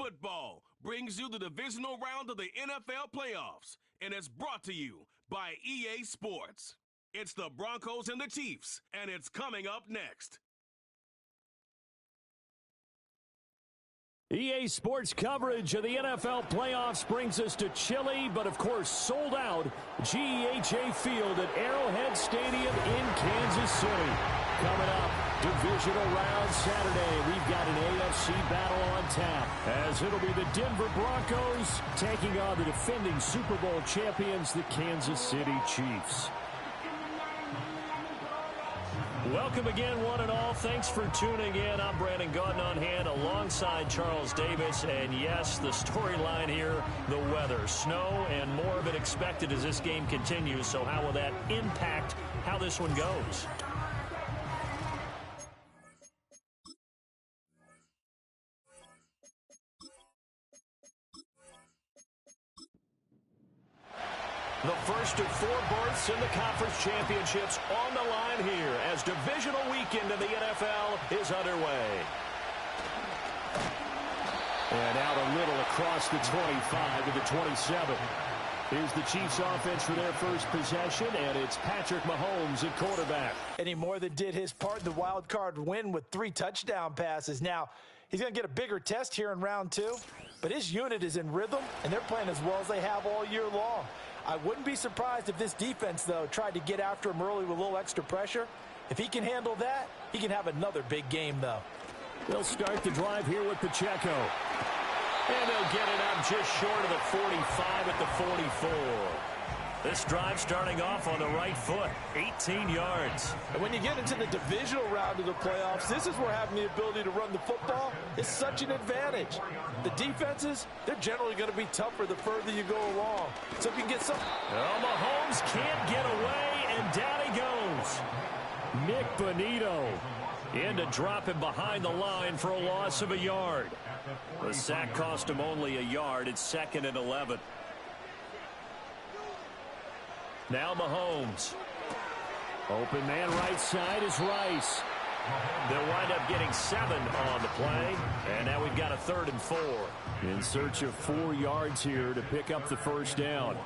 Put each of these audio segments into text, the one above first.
Football brings you the divisional round of the NFL playoffs, and it's brought to you by EA Sports. It's the Broncos and the Chiefs, and it's coming up next. EA Sports coverage of the NFL playoffs brings us to chilly, but of course sold out GEHA Field at Arrowhead Stadium in Kansas City. Coming up, divisional round Saturday, we've got an AFC battle on tap, as it'll be the Denver Broncos taking on the defending Super Bowl champions, the Kansas City Chiefs. Welcome again, one and all. Thanks for tuning in. I'm Brandon Gaudin on hand alongside Charles Davis. And yes, the storyline here, the weather. Snow and more of it expected as this game continues. So how will that impact how this one goes? The first of four berths in the conference championships on the line here as divisional weekend in the NFL is underway. And out a little across the 25 to the 27. Here's the Chiefs offense for their first possession, and it's Patrick Mahomes at quarterback. And he more than did his part in the wild card win with 3 touchdown passes. Now, he's going to get a bigger test here in round 2, but his unit is in rhythm, and they're playing as well as they have all year long. I wouldn't be surprised if this defense, though, tried to get after him early with a little extra pressure. If he can handle that, he can have another big game, though. They'll start the drive here with Pacheco. And they'll get it up just short of the 45 at the 44. This drive starting off on the right foot, 18 yards. And when you get into the divisional round of the playoffs, this is where having the ability to run the football is such an advantage. The defenses, they're generally going to be tougher the further you go along. So if you can get some... Oh, Mahomes can't get away, and down he goes. Nick Bonito in to drop him behind the line for a loss of a yard. The sack cost him only a yard. It's 2nd and 11. Now Mahomes. Open man right side is Rice. They'll wind up getting 7 on the play. And now we've got a 3rd and 4. In search of 4 yards here to pick up the first down.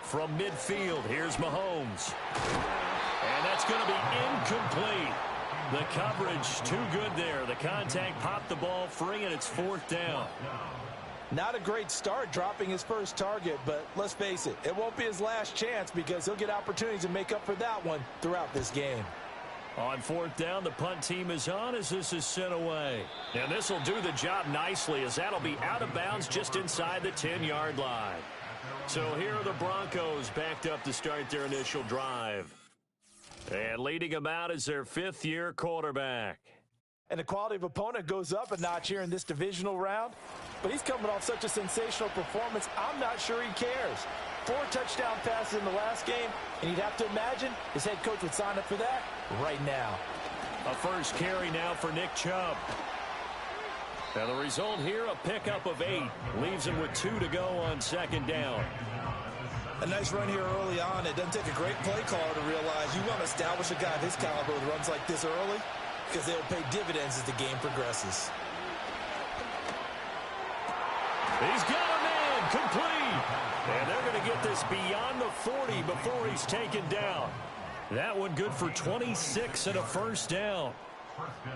From midfield, here's Mahomes. And that's going to be incomplete. The coverage too good there. The contact popped the ball free, and it's 4th down. Not a great start dropping his first target, but let's face it, it won't be his last chance because he'll get opportunities to make up for that one throughout this game. On 4th down, the punt team is on as this is sent away. And this will do the job nicely as that'll be out of bounds just inside the 10-yard line. So here are the Broncos backed up to start their initial drive. And leading them out is their 5th-year quarterback. And the quality of opponent goes up a notch here in this divisional round. But he's coming off such a sensational performance, I'm not sure he cares. 4 touchdown passes in the last game, and you'd have to imagine his head coach would sign up for that right now. A first carry now for Nick Chubb. Now the result here, a pickup of 8. Leaves him with 2 to go on 2nd down. A nice run here early on. It doesn't take a great play caller to realize you want to establish a guy of his caliber that runs like this early because they'll pay dividends as the game progresses. He's got a man complete. And they're going to get this beyond the 40 before he's taken down. That one good for 26 and a first down.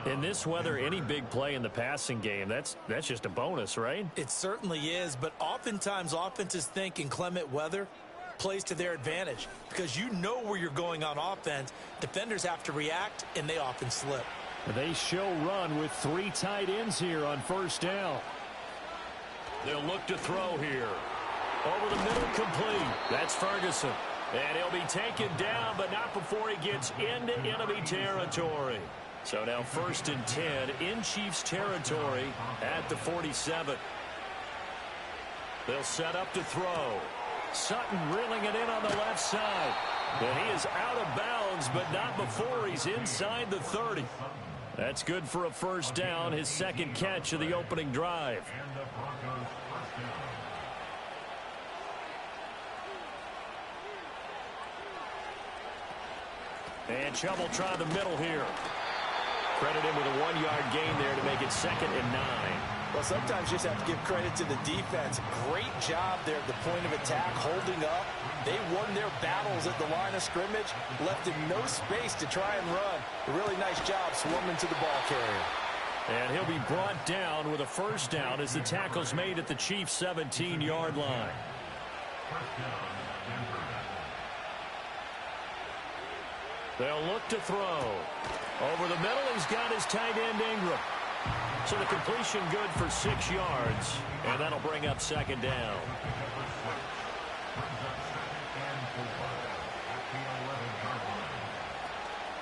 In this weather, any big play in the passing game, that's just a bonus, right? It certainly is, but oftentimes offenses think in clement weather plays to their advantage because you know where you're going on offense. Defenders have to react, and they often slip. They show run with 3 tight ends here on first down. They'll look to throw here. Over the middle, complete. That's Ferguson. And he'll be taken down, but not before he gets into enemy territory. So now 1st and 10 in Chiefs territory at the 47. They'll set up to throw. Sutton reeling it in on the left side. And he is out of bounds, but not before he's inside the 30. That's good for a first down, his 2nd catch of the opening drive. And Chubb will try the middle here. Credit him with a 1-yard gain there to make it 2nd and 9. Well, sometimes you just have to give credit to the defense. Great job there at the point of attack, holding up. They won their battles at the line of scrimmage, left him no space to try and run. A really nice job swarming to the ball carrier. And he'll be brought down with a first down as the tackle's made at the Chiefs' 17-yard line. They'll look to throw. Over the middle, he's got his tight end Ingram. So the completion good for 6 yards, and that'll bring up 2nd down.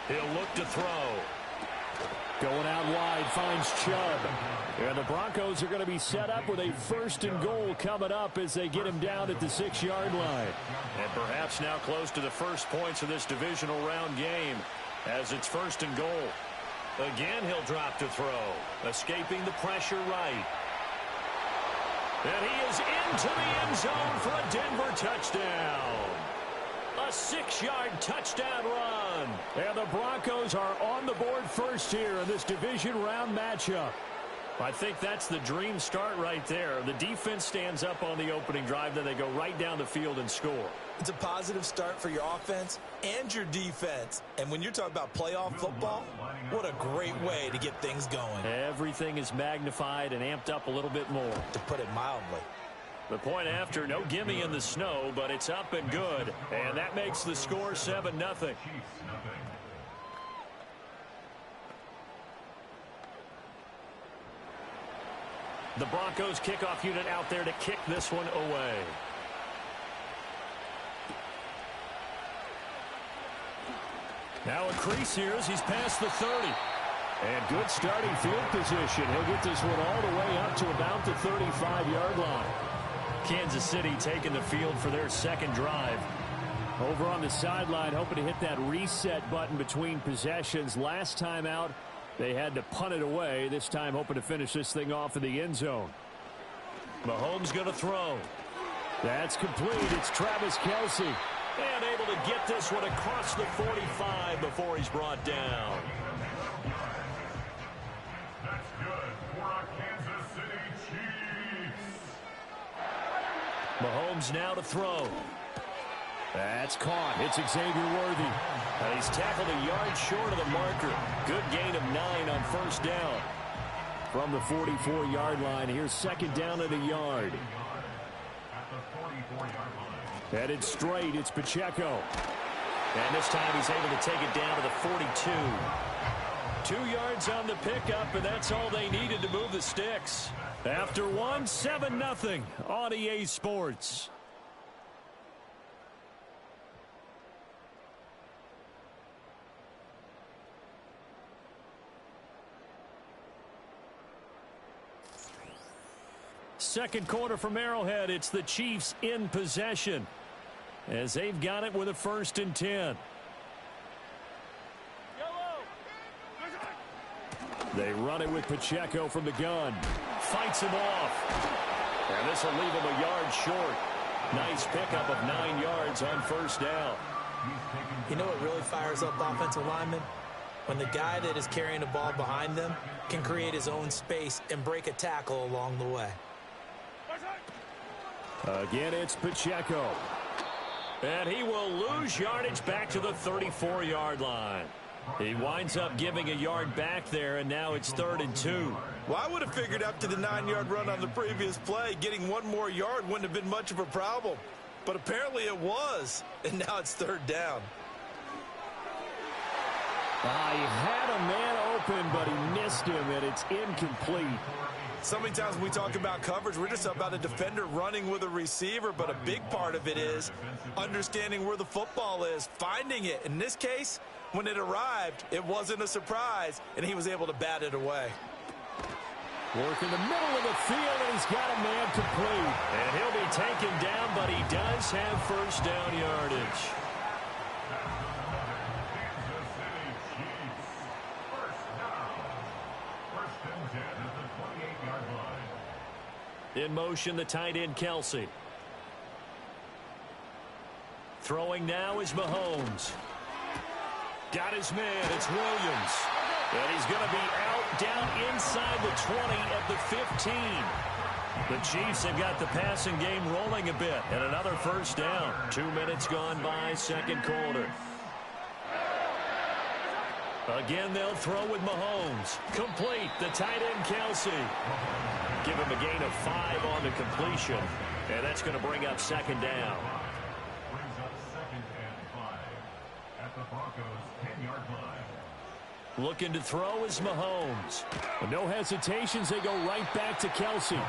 He'll look to throw. Going out wide, finds Chubb. And the Broncos are going to be set up with a 1st and goal coming up as they get him down at the 6-yard line. And perhaps now close to the first points of this divisional round game as it's 1st and goal. Again, he'll drop to throw, escaping the pressure right. And he is into the end zone for a Denver touchdown. A 6-yard touchdown run. And the Broncos are on the board first here in this division round matchup. I think that's the dream start right there. The defense stands up on the opening drive, then they go right down the field and score. It's a positive start for your offense and your defense. And when you're talking about playoff football, what a great way to get things going. Everything is magnified and amped up a little bit more. To put it mildly. The point after, no gimme in the snow, but it's up and good. And that makes the score 7-0. The Broncos kickoff unit out there to kick this one away. Now a crease here as he's past the 30. And good starting field position. He'll get this one all the way up to about the 35-yard line. Kansas City taking the field for their 2nd drive. Over on the sideline, hoping to hit that reset button between possessions. Last time out, they had to punt it away. This time hoping to finish this thing off in the end zone. Mahomes going to throw. That's complete. It's Travis Kelce. And able to get this one across the 45 before he's brought down. That's good for our Kansas City Chiefs. Mahomes now to throw. That's caught. It's Xavier Worthy. And he's tackled a yard short of the marker. Good gain of 9 on first down. From the 44-yard line, here's 2nd down at a yard. Headed straight, it's Pacheco. And this time he's able to take it down to the 42. 2 yards on the pickup, and that's all they needed to move the sticks. After one, 7-0 on EA Sports. Second quarter from Arrowhead, it's the Chiefs in possession as they've got it with a 1st and 10. They run it with Pacheco from the gun. Fights him off. And this will leave him a yard short. Nice pickup of 9 yards on first down. You know what really fires up offensive linemen? When the guy that is carrying the ball behind them can create his own space and break a tackle along the way. Again, it's Pacheco. And he will lose yardage back to the 34-yard line. He winds up giving a yard back there, and now it's 3rd and 2. Well, I would have figured after the 9-yard run on the previous play, getting 1 more yard wouldn't have been much of a problem. But apparently it was, and now it's 3rd down. He had a man open, but he missed him, and it's incomplete. So many times when we talk about coverage, we're just about a defender running with a receiver, but a big part of it is understanding where the football is, finding it. In this case, when it arrived, it wasn't a surprise, and he was able to bat it away. Work in the middle of the field, and he's got a man complete. And he'll be taken down, but he does have first down yardage. In motion, the tight end, Kelce. Throwing now is Mahomes. Got his man. It's Williams. And he's going to be out down inside the 20 at the 15. The Chiefs have got the passing game rolling a bit. And another first down. 2 minutes gone by, second quarter. Again, they'll throw with Mahomes. Complete. The tight end, Kelsey. Give him a gain of 5 on the completion. And that's going to bring up second down. Brings up 2nd and 5 at the Broncos 10-yard line. Looking to throw is Mahomes. No hesitations. They go right back to Kelsey.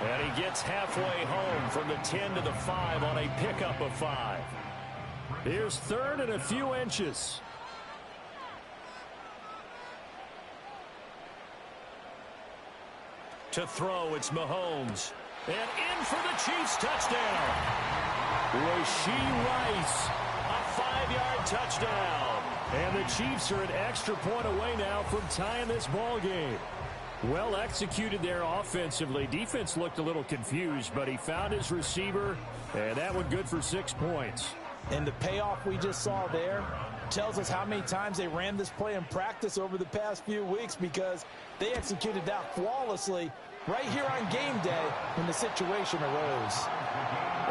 And he gets halfway home from the 10 to the 5 on a pickup of 5. Here's third and a few inches. To throw, it's Mahomes. And in for the Chiefs touchdown. Rashee Rice, a 5-yard touchdown. And the Chiefs are an extra point away now from tying this ball game. Well executed there offensively. Defense looked a little confused, but he found his receiver, and that one good for 6 points. And the payoff we just saw there tells us how many times they ran this play in practice over the past few weeks, because they executed that flawlessly right here on game day when the situation arose.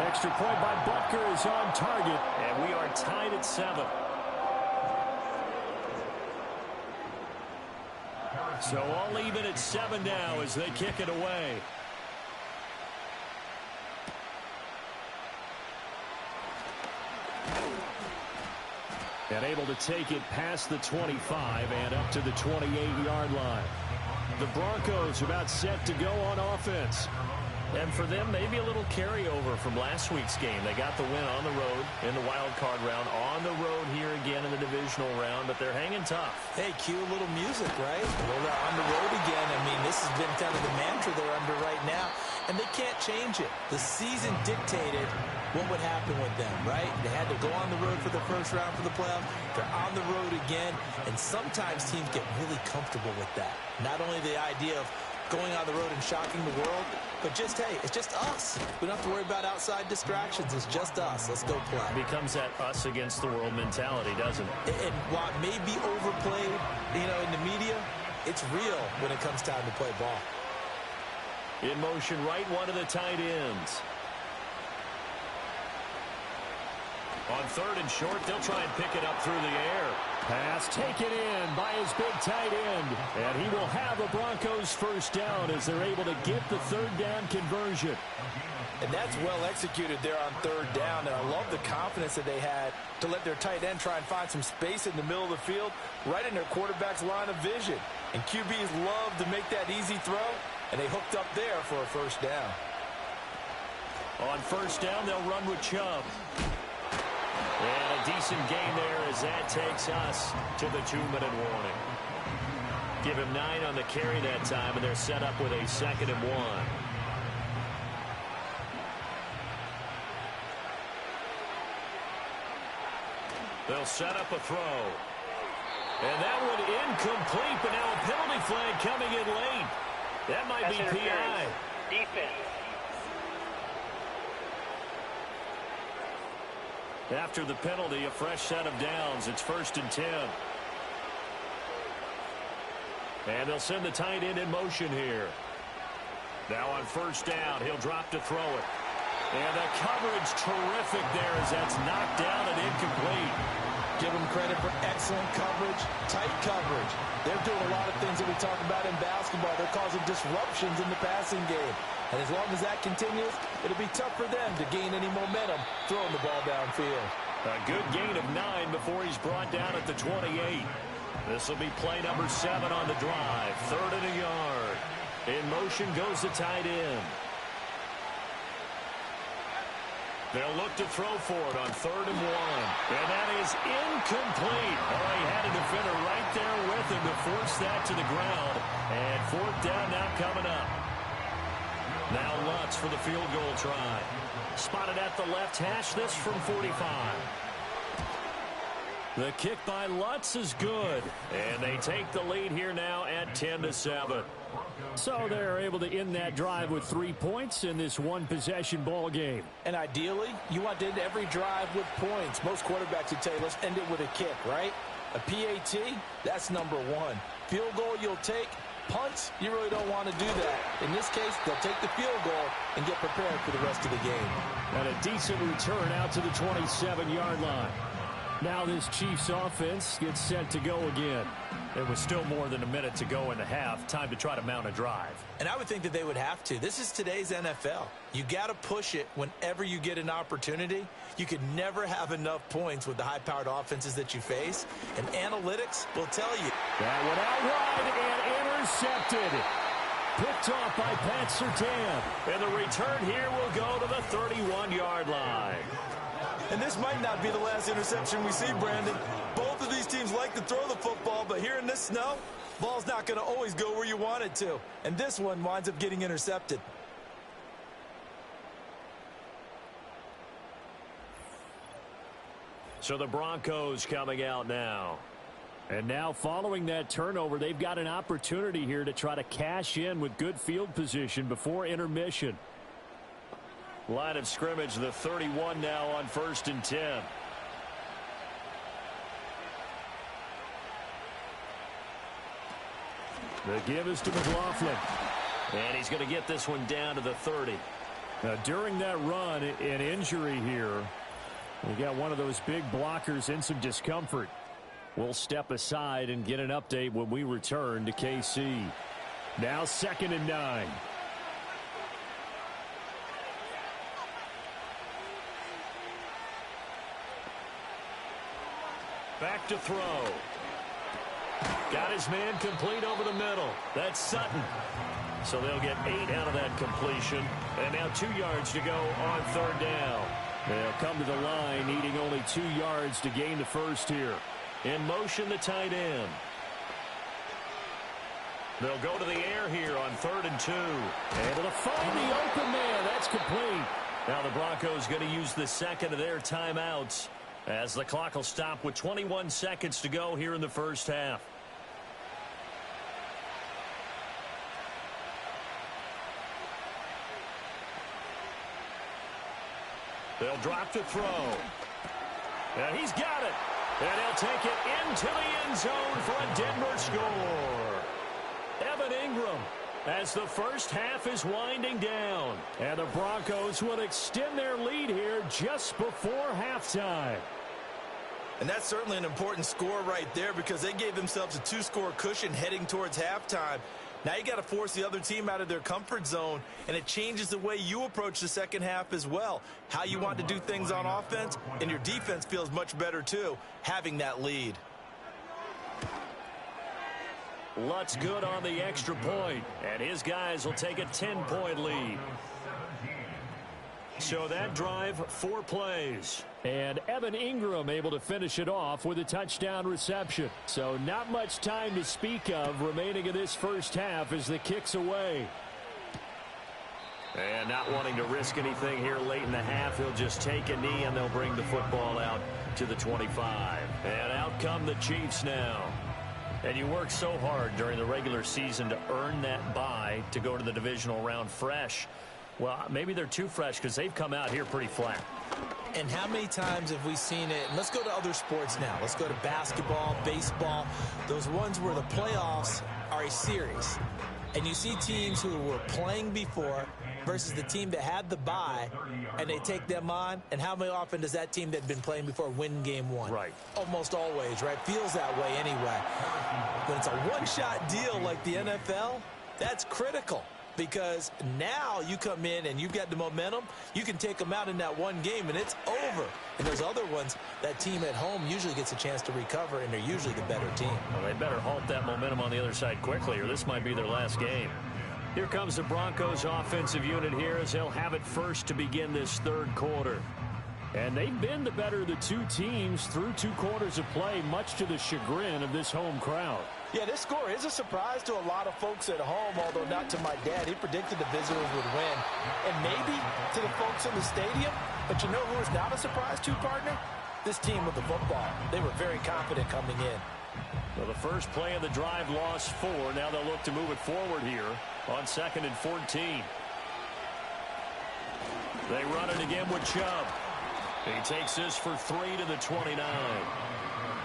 Extra point by Butker is on target, and we are tied at 7. So all even at 7 now as they kick it away. And able to take it past the 25 and up to the 28-yard line. The Broncos are about set to go on offense. And for them, maybe a little carryover from last week's game. They got the win on the road in the wild card round, on the road here again in the divisional round, but they're hanging tough. Hey, cue a little music, right? Well, they're on the road again. I mean, this has been kind of the mantra they're under right now, and they can't change it. The season dictated what would happen with them, right? They had to go on the road for the first round for the playoffs. They're on the road again, and sometimes teams get really comfortable with that. Not only the idea of going on the road and shocking the world, but just, hey, it's just us. We don't have to worry about outside distractions. It's just us. Let's go play. It becomes that us against the world mentality, doesn't it? And while it may be overplayed, in the media, it's real when it comes time to play ball. In motion, right one of the tight ends. On third and short, they'll try and pick it up through the air. Pass taken in by his big tight end. And he will have a Broncos first down as they're able to get the third down conversion. And that's well executed there on third down. And I love the confidence that they had to let their tight end try and find some space in the middle of the field, right in their quarterback's line of vision. And QBs love to make that easy throw, and they hooked up there for a first down. On first down, they'll run with Chubb. And a decent gain there as that takes us to the 2-minute warning. Give him 9 on the carry that time, and they're set up with a 2nd and 1. They'll set up a throw. And that one incomplete, but now a penalty flag coming in late. That might be PI. Defense. After the penalty, a fresh set of downs. It's 1st and 10. And they'll send the tight end in motion here. Now on first down, he'll drop to throw it. And the coverage terrific there as that's knocked down and incomplete. Give them credit for excellent coverage, tight coverage. They're doing a lot of things that we talk about in basketball. They're causing disruptions in the passing game. And as long as that continues, it'll be tough for them to gain any momentum throwing the ball downfield. A good gain of 9 before he's brought down at the 28. This will be play number 7 on the drive. 3rd and a yard. In motion goes the tight end. They'll look to throw for it on 3rd and 1. And that is incomplete. Oh, he had a defender right there with him to force that to the ground. And 4th down now coming up. Now Lutz for the field goal try. Spotted at the left hash, this from 45. The kick by Lutz is good. And they take the lead here now at 10-7. So they're able to end that drive with 3 points in this one-possession ball game. And ideally, you want to end every drive with points. Most quarterbacks would tell you, let's end it with a kick, right? A PAT, that's number one. Field goal you'll take. Punts, you really don't want to do that. In this case, they'll take the field goal and get prepared for the rest of the game. And a decent return out to the 27-yard line. Now this Chiefs offense gets set to go again. There was still more than a minute to go in the half. Time to try to mount a drive. And I would think that they would have to. This is today's NFL. You got to push it whenever you get an opportunity. You could never have enough points with the high-powered offenses that you face. And analytics will tell you. That went out wide and intercepted. Picked off by Pat Surtain. And the return here will go to the 31-yard line. And this might not be the last interception we see, Brandon. Both of these teams like to throw the football, but here in this snow, ball's not going to always go where you want it to. And this one winds up getting intercepted. So the Broncos coming out now. And now following that turnover, they've got an opportunity here to try to cash in with good field position before intermission. Line of scrimmage, the 31 now on 1st and 10. The give is to McLaughlin. And he's going to get this one down to the 30. Now, during that run, an injury here. We got one of those big blockers in some discomfort. We'll step aside and get an update when we return to KC. Now 2nd and 9. Back to throw. Got his man complete over the middle. That's Sutton. So they'll get 8 out of that completion. And now 2 yards to go on 3rd down. They'll come to the line needing only 2 yards to gain the first here. In motion, the tight end. They'll go to the air here on 3rd and 2. Able to find the open man. That's complete. Now the Broncos going to use the second of their timeouts as the clock will stop with 21 seconds to go here in the first half. They'll drop to throw. And he's got it. And he'll take it into the end zone for a Denver score. Evan Ingram as the first half is winding down. And the Broncos will extend their lead here just before halftime. And that's certainly an important score right there because they gave themselves a 2-score cushion heading towards halftime. Now you got to force the other team out of their comfort zone, and it changes the way you approach the second half as well. How you want to do things on offense, and your defense feels much better too, having that lead. Lutz good on the extra point, and his guys will take a 10-point lead. So that drive, 4 plays. And Evan Ingram able to finish it off with a touchdown reception. So not much time to speak of remaining in this first half as the kick's away. And not wanting to risk anything here late in the half, he'll just take a knee and they'll bring the football out to the 25. And out come the Chiefs now. And you work so hard during the regular season to earn that bye to go to the divisional round fresh. Well, maybe they're too fresh because they've come out here pretty flat. And how many times have we seen it? Let's go to other sports now. Let's go to basketball, baseball, those ones where the playoffs are a series. And you see teams who were playing before versus the team that had the bye, and they take them on. And how often does that team that had been playing before win game 1? Right. Almost always, right? Feels that way anyway. When it's a one-shot deal like the NFL, that's critical. Because now you come in and you've got the momentum, you can take them out in that one game and it's over. And those other ones, that team at home usually gets a chance to recover and they're usually the better team. Well, they better halt that momentum on the other side quickly or this might be their last game. Here comes the Broncos offensive unit here as they'll have it first to begin this 3rd quarter. And they've been the better of the two teams through 2 quarters of play, much to the chagrin of this home crowd. Yeah, this score is a surprise to a lot of folks at home, although not to my dad. He predicted the visitors would win. And maybe to the folks in the stadium. But you know who is not a surprise to, partner? This team with the football. They were very confident coming in. Well, the first play of the drive lost 4. Now they'll look to move it forward here on 2nd and 14. They run it again with Chubb. He takes this for 3 to the 29.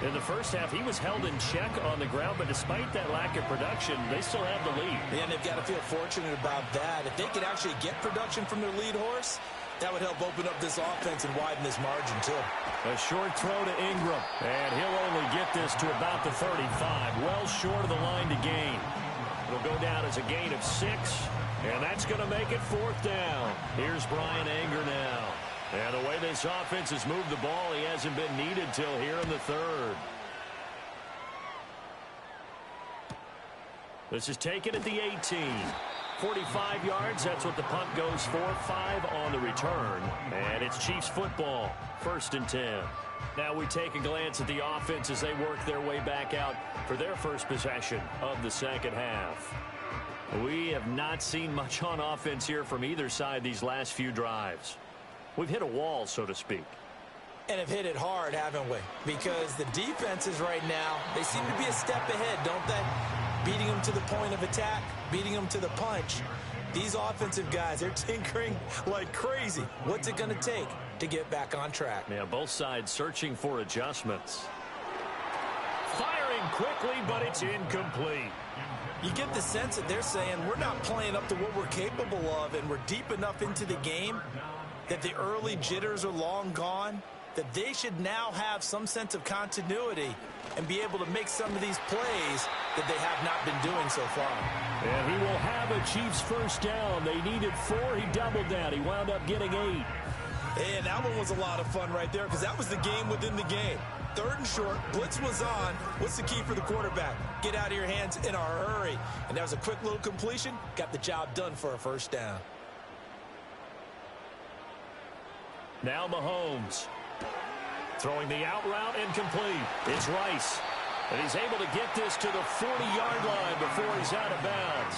In the first half, he was held in check on the ground, but despite that lack of production, they still have the lead. And they've got to feel fortunate about that. If they could actually get production from their lead horse, that would help open up this offense and widen this margin, too. A short throw to Ingram, and he'll only get this to about the 35, well short of the line to gain. It'll go down as a gain of 6, and that's going to make it 4th down. Here's Brian Anger now. And the way this offense has moved the ball, he hasn't been needed till here in the 3rd. This is taken at the 18. 45 yards, that's what the punt goes for. 5 on the return. And it's Chiefs football, 1st and 10. Now we take a glance at the offense as they work their way back out for their first possession of the second half. We have not seen much on offense here from either side these last few drives. We've hit a wall, so to speak. And have hit it hard, haven't we? Because the defenses right now, they seem to be a step ahead, don't they? Beating them to the point of attack, beating them to the punch. These offensive guys, they're tinkering like crazy. What's it going to take to get back on track? Yeah, both sides searching for adjustments. Firing quickly, but it's incomplete. You get the sense that they're saying we're not playing up to what we're capable of, and we're deep enough into the game that the early jitters are long gone, that they should now have some sense of continuity and be able to make some of these plays that they have not been doing so far. And he will have a Chiefs first down. They needed 4. He doubled down. He wound up getting 8. And that one was a lot of fun right there because that was the game within the game. 3rd and short, blitz was on. What's the key for the quarterback? Get out of your hands in a hurry. And that was a quick little completion. Got the job done for a first down. Now Mahomes. Throwing the out route incomplete. It's Rice. And he's able to get this to the 40-yard line before he's out of bounds.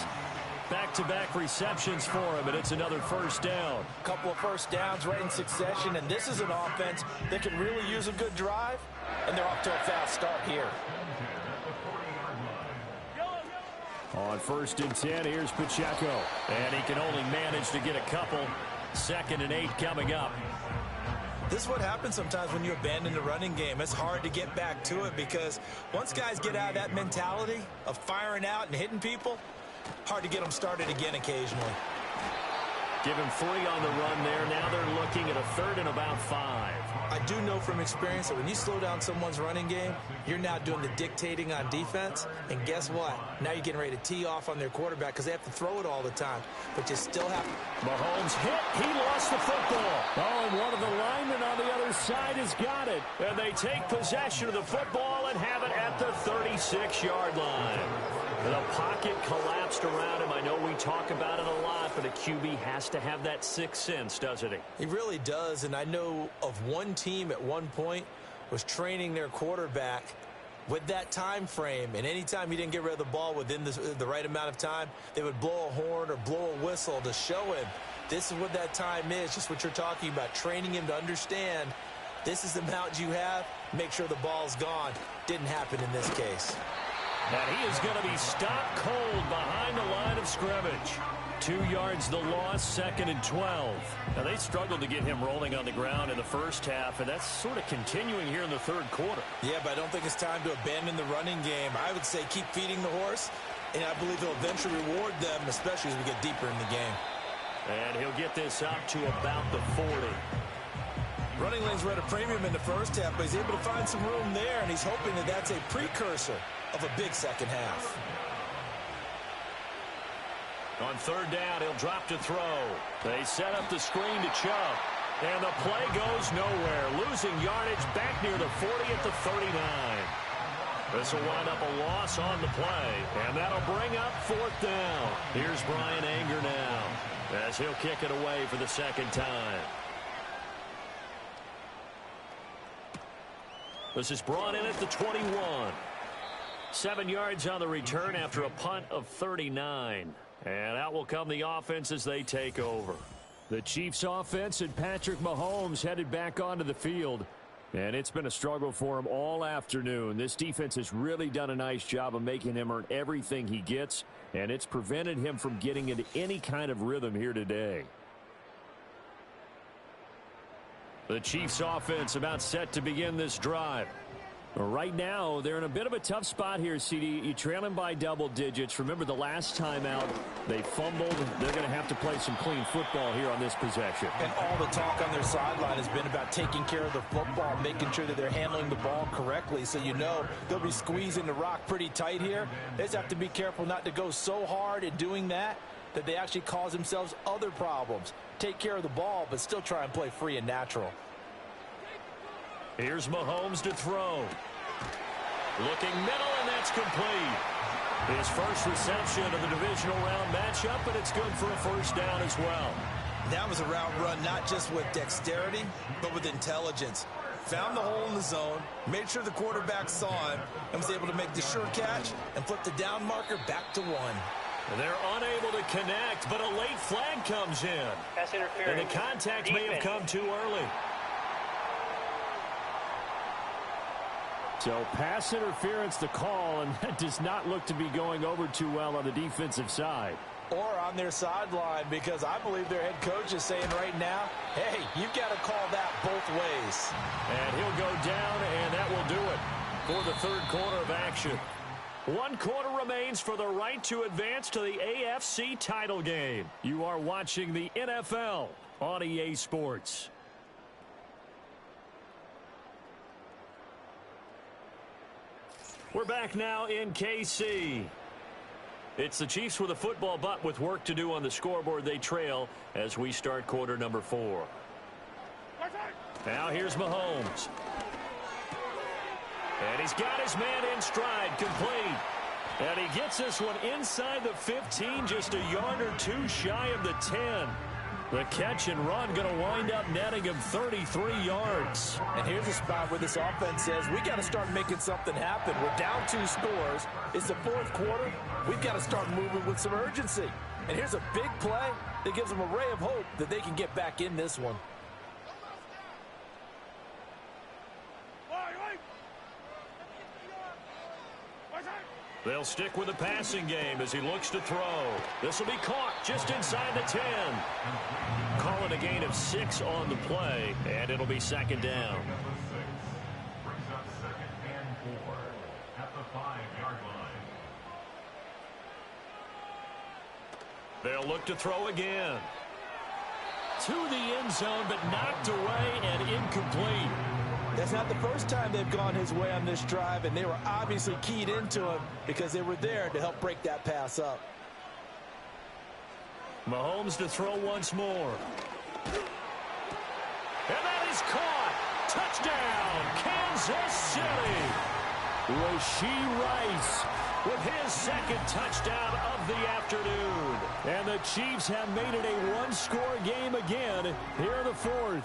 Back-to-back receptions for him, and it's another first down. Couple of first downs right in succession, and this is an offense that can really use a good drive, and they're off to a fast start here. On 1st and 10, here's Pacheco. And he can only manage to get a couple. 2nd and 8 coming up. This is what happens sometimes when you abandon the running game. It's hard to get back to it because once guys get out of that mentality of firing out and hitting people, hard to get them started again occasionally. Give him 3 on the run there. Now they're looking at a 3rd and about 5. I do know from experience that when you slow down someone's running game, you're now doing the dictating on defense. And guess what? Now you're getting ready to tee off on their quarterback because they have to throw it all the time. But you still have... Mahomes hit. He lost the football. Oh, and one of the linemen on the other side has got it. And they take possession of the football and have it at the 36-yard line. The pocket collapsed around him. I know we talk about it a lot, but a QB has to have that sixth sense, doesn't he? He really does, and I know of one team at one point was training their quarterback with that time frame, and anytime he didn't get rid of the ball within the right amount of time, they would blow a horn or blow a whistle to show him this is what that time is, just what you're talking about, training him to understand this is the amount you have, make sure the ball's gone. Didn't happen in this case. And he is going to be stopped cold behind the line of scrimmage. 2 yards the loss, 2nd and 12. Now, they struggled to get him rolling on the ground in the first half, and that's sort of continuing here in the third quarter. Yeah, but I don't think it's time to abandon the running game. I would say keep feeding the horse, and I believe he'll eventually reward them, especially as we get deeper in the game. And he'll get this up to about the 40. Running lanes were at a premium in the first half, but he's able to find some room there, and he's hoping that that's a precursor of a big second half. On third down, he'll drop to throw. They set up the screen to Chubb. And the play goes nowhere. Losing yardage back near the 40 at the 39. This will wind up a loss on the play. And that'll bring up fourth down. Here's Brian Anger now as he'll kick it away for the second time. This is brought in at the 21. 7 yards on the return after a punt of 39. And out will come the offense as they take over. The Chiefs offense and Patrick Mahomes headed back onto the field. And it's been a struggle for him all afternoon. This defense has really done a nice job of making him earn everything he gets. And it's prevented him from getting into any kind of rhythm here today. The Chiefs offense about set to begin this drive. Right now, they're in a bit of a tough spot here, CD. You trail them by double digits. Remember the last time out, they fumbled. They're going to have to play some clean football here on this possession. And all the talk on their sideline has been about taking care of the football, making sure that they're handling the ball correctly. So you know they'll be squeezing the rock pretty tight here. They just have to be careful not to go so hard in doing that they actually cause themselves other problems. Take care of the ball, but still try and play free and natural. Here's Mahomes to throw. Looking middle, and that's complete. His first reception of the divisional round matchup, and it's good for a first down as well. That was a route run not just with dexterity, but with intelligence. Found the hole in the zone, made sure the quarterback saw him, and was able to make the sure catch and flip the down marker back to 1. They're unable to connect, but a late flag comes in. Pass interference. And the contact may have come too early. So pass interference the call, and that does not look to be going over too well on the defensive side. Or on their sideline, because I believe their head coach is saying right now, hey, you've got to call that both ways. And he'll go down, and that will do it for the third quarter of action. 1 quarter remains for the right to advance to the AFC title game. You are watching the NFL on EA Sports. We're back now in KC. It's the Chiefs with a football, but with work to do on the scoreboard. They trail as we start quarter number 4. Now here's Mahomes. And he's got his man in stride, complete. And he gets this one inside the 15, just a yard or two shy of the 10. The catch and run going to wind up netting him 33 yards. And here's a spot where this offense says, we got to start making something happen. We're down 2 scores. It's the 4th quarter. We've got to start moving with some urgency. And here's a big play that gives them a ray of hope that they can get back in this one. They'll stick with the passing game as he looks to throw. This will be caught just inside the 10. Call it a gain of 6 on the play, and it'll be second down. Brings up 2nd and 4 at the 5-yard line. They'll look to throw again. To the end zone, but knocked away and incomplete. That's not the first time they've gone his way on this drive, and they were obviously keyed into him because they were there to help break that pass up. Mahomes to throw once more. And that is caught. Touchdown, Kansas City. Rashee Rice with his second touchdown of the afternoon. And the Chiefs have made it a one-score game again here in the 4th.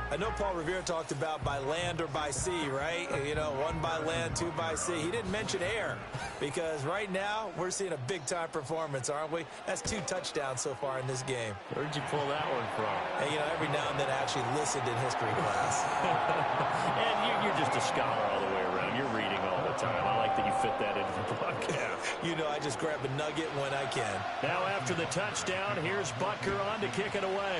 I know Paul Revere talked about by land or by sea, right? You know, 1 by land, 2 by sea. He didn't mention air because right now we're seeing a big-time performance, aren't we? That's 2 touchdowns so far in this game. Where'd you pull that one from? And, you know, every now and then I actually listened in history class. And you're just a scholar all the way around. You're reading all the time. I like that you fit that into the broadcast. You know, I just grab a nugget when I can. Now after the touchdown, here's Butker on to kick it away.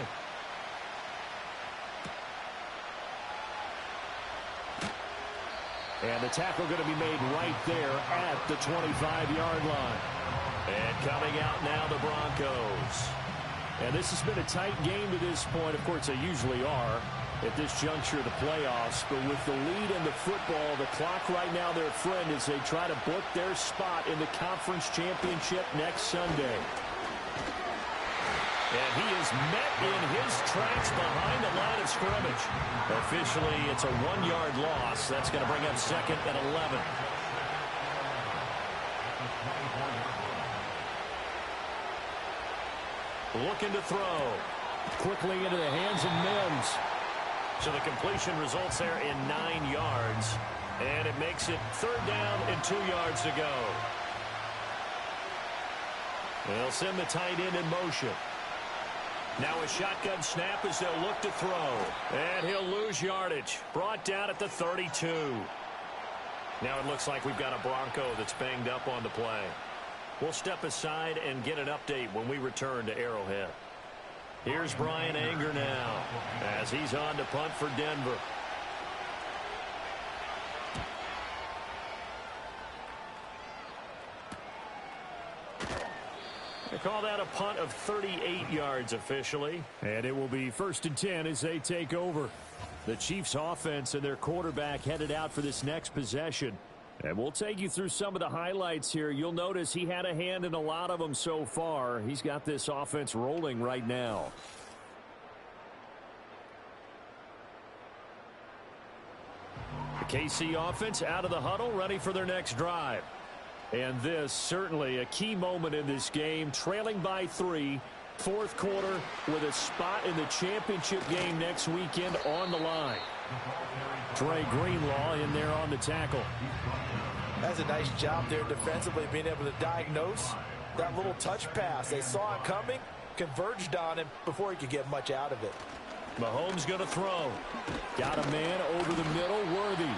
And the tackle going to be made right there at the 25-yard line. And coming out now, the Broncos. And this has been a tight game to this point. Of course, they usually are at this juncture of the playoffs. But with the lead in the football, the clock right now their friend as they try to book their spot in the conference championship next Sunday. And he is met in his tracks behind the line of scrimmage. Officially, it's a 1-yard loss. That's going to bring up 2nd and 11. Looking to throw. Quickly into the hands of Mims. So the completion results there in 9 yards. And it makes it 3rd down and 2 yards to go. They'll send the tight end in motion. Now a shotgun snap as they'll look to throw. And he'll lose yardage. Brought down at the 32. Now it looks like we've got a Bronco that's banged up on the play. We'll step aside and get an update when we return to Arrowhead. Here's Brian Anger now as he's on to punt for Denver. They call that a punt of 38 yards officially. And it will be 1st and 10 as they take over. The Chiefs offense and their quarterback headed out for this next possession. And we'll take you through some of the highlights here. You'll notice he had a hand in a lot of them so far. He's got this offense rolling right now. The KC offense out of the huddle, ready for their next drive. And this certainly a key moment in this game, trailing by 3, 4th quarter with a spot in the championship game next weekend on the line. Trey Greenlaw in there on the tackle. That's a nice job there defensively, being able to diagnose that little touch pass. They saw it coming, converged on him before he could get much out of it. Mahomes going to throw. Got a man over the middle, Worthy.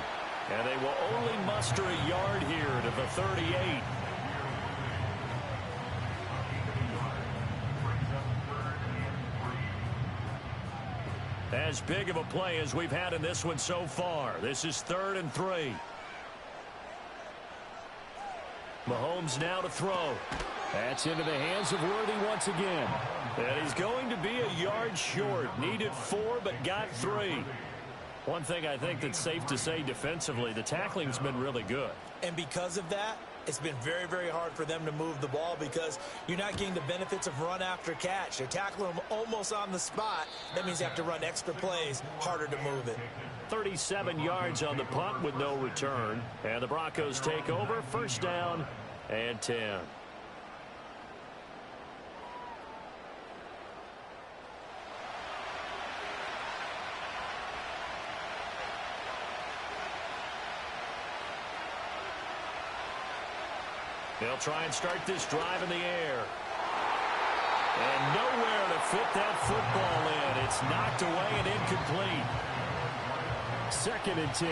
And they will only muster a yard here to the 38. As big of a play as we've had in this one so far. This is 3rd and 3. Mahomes now to throw. That's into the hands of Worthy once again. And he's going to be a yard short. Needed 4, but got 3. One thing I think that's safe to say defensively, the tackling's been really good. And because of that, it's been very, very hard for them to move the ball because you're not getting the benefits of run after catch. They're tackling them almost on the spot. That means you have to run extra plays, harder to move it. 37 yards on the punt with no return. And the Broncos take over, 1st down and 10. They'll try and start this drive in the air. And nowhere to fit that football in. It's knocked away and incomplete. 2nd and 10.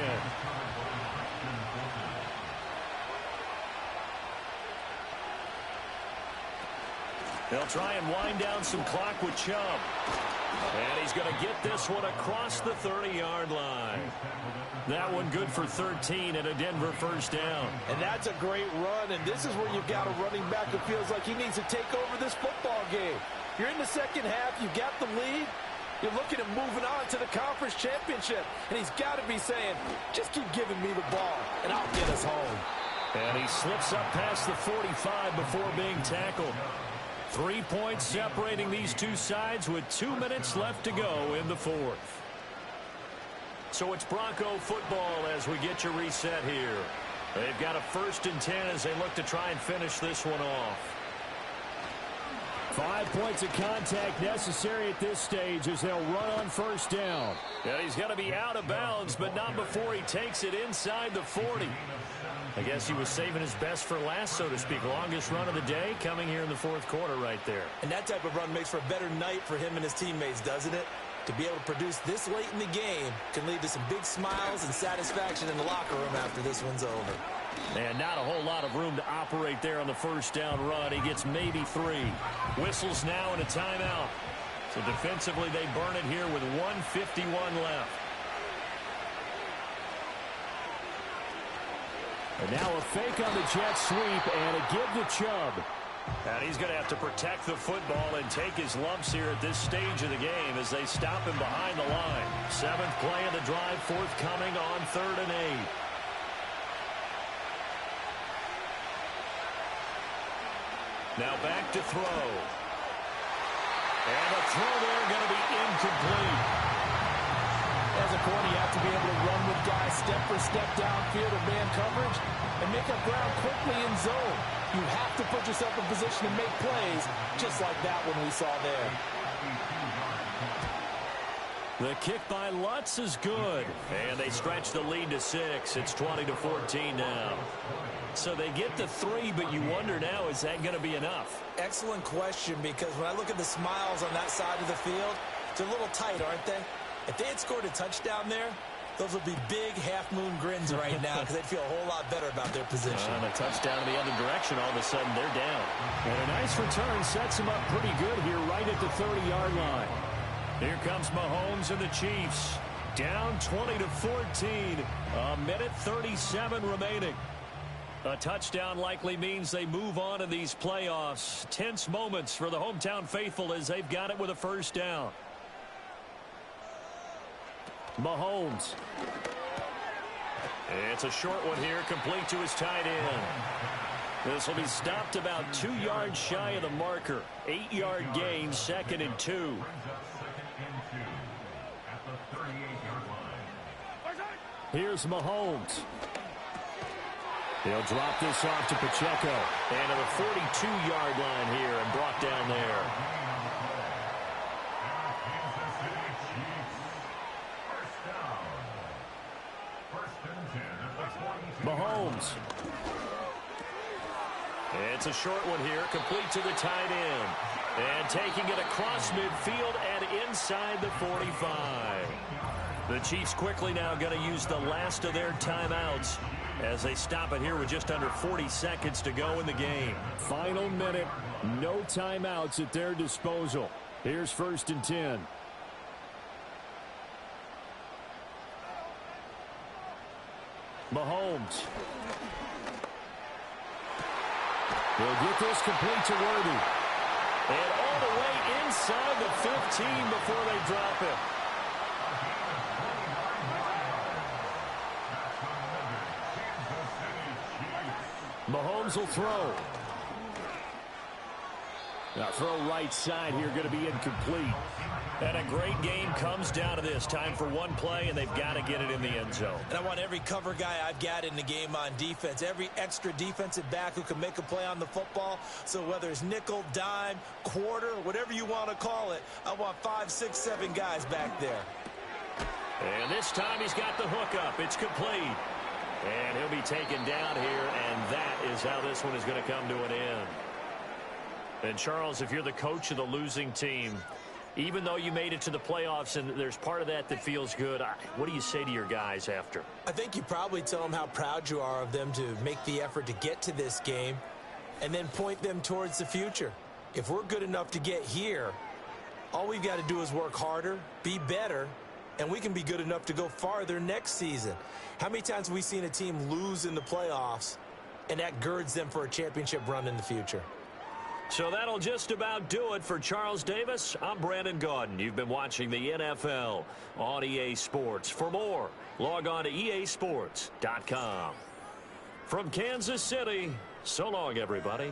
They'll try and wind down some clock with Chubb. And he's going to get this one across the 30-yard line. That one good for 13 and a Denver 1st down. And that's a great run, and this is where you've got a running back who feels like he needs to take over this football game. You're in the 2nd half, you got the lead, you're looking at moving on to the conference championship, and he's got to be saying, just keep giving me the ball, and I'll get us home. And he slips up past the 45 before being tackled. 3 points separating these two sides with 2 minutes left to go in the 4th. So it's Bronco football as we get you reset here. They've got a 1st and 10 as they look to try and finish this one off. 5 points of contact necessary at this stage as they'll run on 1st down. Yeah, he's going to be out of bounds, but not before he takes it inside the 40. I guess he was saving his best for last, so to speak. Longest run of the day coming here in the 4th quarter right there. And that type of run makes for a better night for him and his teammates, doesn't it? To be able to produce this late in the game can lead to some big smiles and satisfaction in the locker room after this one's over. And not a whole lot of room to operate there on the 1st down run. He gets maybe 3. Whistles now and a timeout. So defensively they burn it here with 1:51 left. And now a fake on the jet sweep and a give to Chubb. And he's going to have to protect the football and take his lumps here at this stage of the game as they stop him behind the line. 7th play of the drive forthcoming on 3rd and 8. Now back to throw. And the throw there going to be incomplete. As a corner, you have to be able to run with guys step for step downfield or man coverage and make up ground quickly in zone. You have to put yourself in position to make plays, just like that one we saw there. The kick by Lutz is good. And they stretch the lead to 6. It's 20-14 now. So they get the 3, but you wonder now, is that going to be enough? Excellent question, because when I look at the smiles on that side of the field, they're a little tight, aren't they? If they had scored a touchdown there, those would be big half-moon grins right now because they'd feel a whole lot better about their position. And a touchdown in the other direction, all of a sudden they're down. And a nice return sets him up pretty good here right at the 30-yard line. Here comes Mahomes and the Chiefs. Down 20-14. A minute 37 remaining. A touchdown likely means they move on in these playoffs. Tense moments for the hometown faithful as they've got it with a first down. Mahomes. It's a short one here, complete to his tight end. This will be stopped about 2 yards shy of the marker. 8-yard gain, 2nd and 2. Here's Mahomes. He'll drop this off to Pacheco. And to the 42-yard line here and brought down there. Mahomes. It's a short one here, complete to the tight end. And taking it across midfield and inside the 45. The Chiefs quickly now going to use the last of their timeouts as they stop it here with just under 40 seconds to go in the game. Final minute, no timeouts at their disposal. Here's 1st and 10. Mahomes. They'll get this complete to Worthy. And all the way inside the 15 before they drop it. Mahomes will throw. Now throw right side here, going to be incomplete. And a great game comes down to this. Time for one play, and they've got to get it in the end zone. And I want every cover guy I've got in the game on defense, every extra defensive back who can make a play on the football. So whether it's nickel, dime, quarter, whatever you want to call it, I want 5, 6, 7 guys back there. And this time he's got the hook up. It's complete. And he'll be taken down here, and that is how this one is going to come to an end. And, Charles, if you're the coach of the losing team, even though you made it to the playoffs and there's part of that feels good, what do you say to your guys after? I think you probably tell them how proud you are of them to make the effort to get to this game and then point them towards the future. If we're good enough to get here, all we've got to do is work harder, be better, and we can be good enough to go farther next season. How many times have we seen a team lose in the playoffs, and that girds them for a championship run in the future? So that'll just about do it for Charles Davis. I'm Brandon Gaudin. You've been watching the NFL on EA Sports. For more, log on to easports.com. From Kansas City, so long, everybody.